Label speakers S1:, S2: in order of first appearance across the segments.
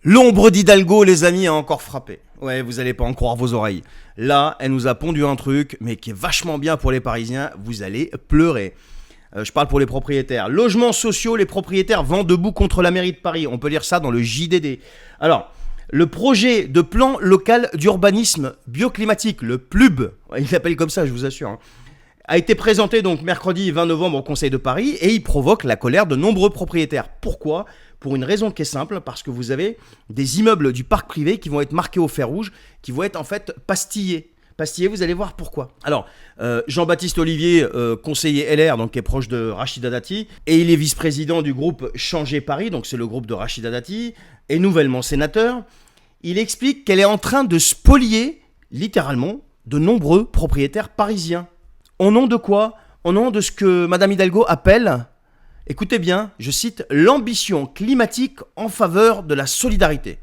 S1: L'ombre d'Hidalgo, les amis, a encore frappé. Ouais, vous allez pas en croire vos oreilles. Là, elle nous a pondu un truc, mais qui est vachement bien pour les Parisiens. Vous allez pleurer. Je parle pour les propriétaires. Logements sociaux, les propriétaires vont debout contre la mairie de Paris. On peut lire ça dans le JDD. Alors, le projet de plan local d'urbanisme bioclimatique, le PLUB, il s'appelle comme ça, je vous assure, a été présenté donc mercredi 20 novembre au Conseil de Paris et il provoque la colère de nombreux propriétaires. Pourquoi ? Pour une raison qui est simple, parce que vous avez des immeubles du parc privé qui vont être marqués au fer rouge, qui vont être en fait pastillés. Pastillés, vous allez voir pourquoi. Alors, Jean-Baptiste Olivier, conseiller LR, donc qui est proche de Rachida Dati, et il est vice-président du groupe Changer Paris, donc c'est le groupe de Rachida Dati, et nouvellement sénateur. Il explique qu'elle est en train de spolier, littéralement, de nombreux propriétaires parisiens. Au nom de quoi ? Au nom de ce que Madame Hidalgo appelle, écoutez bien, je cite, l'ambition climatique en faveur de la solidarité.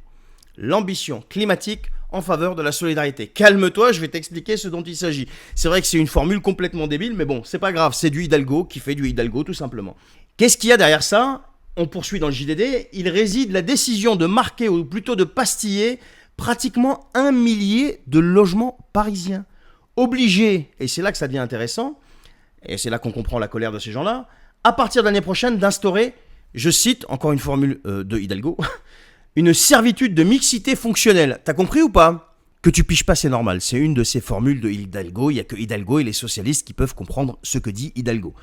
S1: L'ambition climatique en faveur de la solidarité. Calme-toi, je vais t'expliquer ce dont il s'agit. C'est vrai que c'est une formule complètement débile, mais bon, c'est pas grave, c'est du Hidalgo qui fait du Hidalgo tout simplement. Qu'est-ce qu'il y a derrière ça ? On poursuit dans le JDD, il réside la décision de marquer, ou plutôt de pastiller, pratiquement 1 millier de logements parisiens. Obligés, et c'est là que ça devient intéressant, et c'est là qu'on comprend la colère de ces gens-là, à partir de l'année prochaine d'instaurer, je cite, encore une formule de Hidalgo, une servitude de mixité fonctionnelle. T'as compris ou pas ? Que tu piges pas, c'est normal. C'est une de ces formules de Hidalgo. Il n'y a que Hidalgo et les socialistes qui peuvent comprendre ce que dit Hidalgo.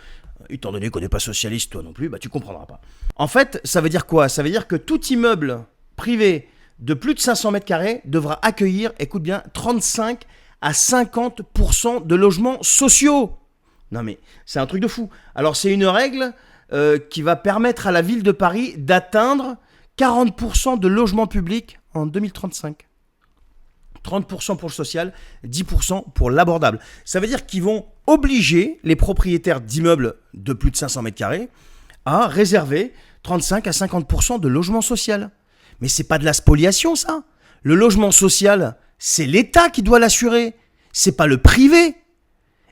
S1: Étant donné qu'on n'est pas socialiste, toi non plus, bah tu comprendras pas. En fait, ça veut dire quoi ? Ça veut dire que tout immeuble privé de plus de 500 mètres carrés devra accueillir, écoute bien, 35 à 50% de logements sociaux. Non mais, c'est un truc de fou. Alors c'est une règle qui va permettre à la ville de Paris d'atteindre 40% de logements publics en 2035. 30% pour le social, 10% pour l'abordable. Ça veut dire qu'ils vont obliger les propriétaires d'immeubles de plus de 500 mètres carrés à réserver 35 à 50% de logement social. Mais c'est pas de la spoliation, ça. Le logement social, c'est l'État qui doit l'assurer. C'est pas le privé.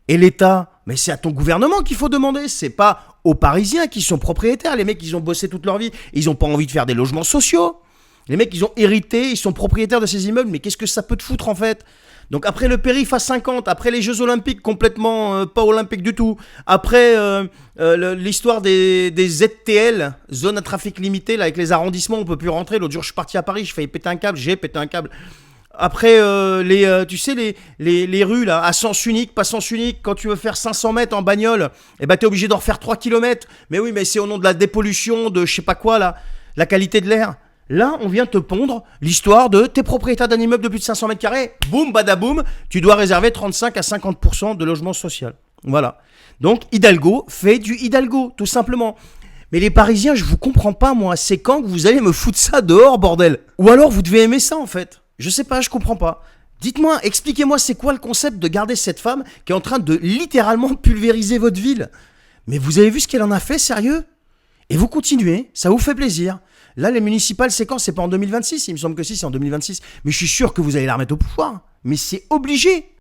S1: Et l'État, mais c'est à ton gouvernement qu'il faut demander. C'est pas aux Parisiens qui sont propriétaires. Les mecs, ils ont bossé toute leur vie. Ils n'ont pas envie de faire des logements sociaux. Les mecs, ils ont hérité, ils sont propriétaires de ces immeubles, mais qu'est-ce que ça peut te foutre en fait ? Donc après le périph' à 50, après les Jeux Olympiques complètement pas olympiques du tout, après l'histoire des ZTL, zones à trafic limité, là avec les arrondissements, on peut plus rentrer. L'autre jour, je suis parti à Paris, je failli péter un câble, j'ai pété un câble. Après tu sais les rues là, à sens unique, pas sens unique, quand tu veux faire 500 mètres en bagnole, eh ben t'es obligé d'en refaire 3 km. Mais oui, mais c'est au nom de la dépollution, de je sais pas quoi là, la qualité de l'air. Là, on vient te pondre l'histoire de t'es propriétaire d'un immeuble de plus de 500 mètres carrés, boum, badaboum, tu dois réserver 35 à 50% de logement social. Voilà. Donc, Hidalgo fait du Hidalgo, tout simplement. Mais les Parisiens, je vous comprends pas, moi. C'est quand que vous allez me foutre ça dehors, bordel ? Ou alors, vous devez aimer ça, en fait. Je sais pas, je comprends pas. Dites-moi, expliquez-moi, c'est quoi le concept de garder cette femme qui est en train de littéralement pulvériser votre ville ? Mais vous avez vu ce qu'elle en a fait, sérieux ? Et vous continuez, ça vous fait plaisir. Là, les municipales, c'est quand ? C'est pas en 2026 ? Il me semble que si, c'est en 2026. Mais je suis sûr que vous allez la remettre au pouvoir. Mais c'est obligé.